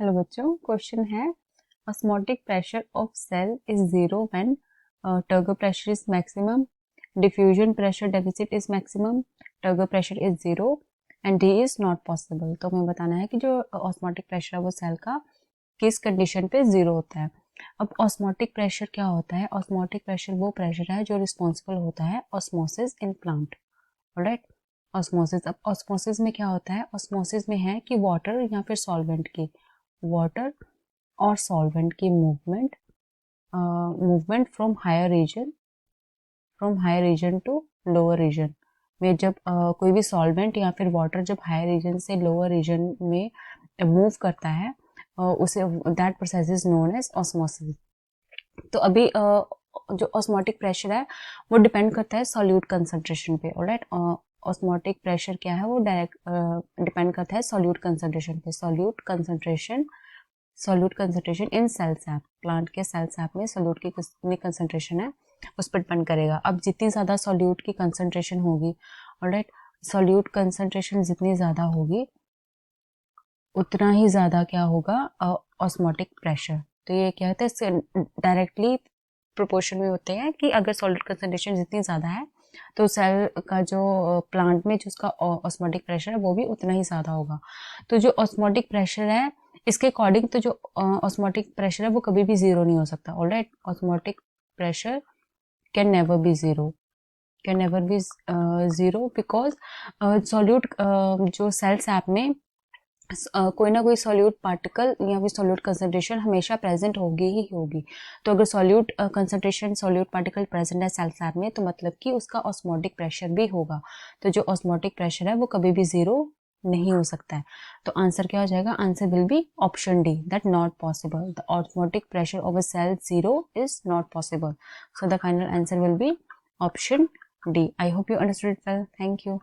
Hello बच्चों, question है osmotic pressure of cell is zero when turgor pressure is maximum, diffusion pressure deficit is maximum, turgor pressure is zero and D is not possible. तो हमें बताना है कि जो osmotic pressure है वो सेल का किस कंडीशन पे जीरो होता है। अब ऑस्मोटिक प्रेशर क्या होता है? ऑस्मोटिक प्रेशर वो प्रेशर है जो रिस्पॉन्सिबल होता है osmosis in plant. Alright, osmosis. अब ऑस्मोसिस में क्या होता है? ऑस्मोसिस में है कि वाटर या फिर सॉल्वेंट की वाटर और सॉल्वेंट की movement from higher region to lower region में, जब कोई भी सॉल्वेंट या फिर वाटर जब हायर रीजन से लोअर रीजन में मूव करता है, उसे that process is known as osmosis. तो अभी जो ऑस्मोटिक प्रेशर है वो डिपेंड करता है सॉल्यूट कंसंट्रेशन पे। ऑलराइट, ऑस्मोटिक प्रेशर क्या है वो डायरेक्ट डिपेंड करता है सॉल्यूट कंसंट्रेशन पे। Solute concentration in cell sap, plant के सेल सैप में सॉल्यूट की कितनी कंसंट्रेशन है उस पर डिपेंड करेगा। अब जितनी ज़्यादा सॉल्यूट की कंसंट्रेशन होगी, ऑलराइट, सॉल्यूट कंसंट्रेशन जितनी ज़्यादा होगी उतना ही ज़्यादा क्या होगा ऑस्मोटिक प्रेशर। तो ये क्या होता है, डायरेक्टली प्रोपोर्शन में होते हैं कि अगर सॉल्यूट कंसंट्रेशन जितनी ज़्यादा है तो सेल का जो प्लांट में जो उसका ऑस्मोटिक प्रेशर है वो भी उतना ही ज़्यादा होगा। तो जो ऑस्मोटिक प्रेशर है इसके अकॉर्डिंग, तो जो ऑस्मोटिक प्रेशर है वो कभी भी जीरो नहीं हो सकता। Alright, osmotic pressure can never be zero, can never be zero because solute जो सेल सैप में कोई ना कोई सॉल्यूट पार्टिकल या फिर सॉल्यूट कंसंट्रेशन हमेशा प्रेजेंट होगी ही होगी। तो अगर solute concentration solute particle present है सेल सैप में, तो मतलब कि उसका ऑस्मोटिक प्रेशर भी होगा। तो जो ऑस्मोटिक प्रेशर है वो कभी भी जीरो नहीं हो सकता है। तो आंसर क्या हो जाएगा? Answer will be option D, that not possible. The osmotic pressure of a cell zero is not possible. So the final answer will be option D. I hope you understood it well. Thank you.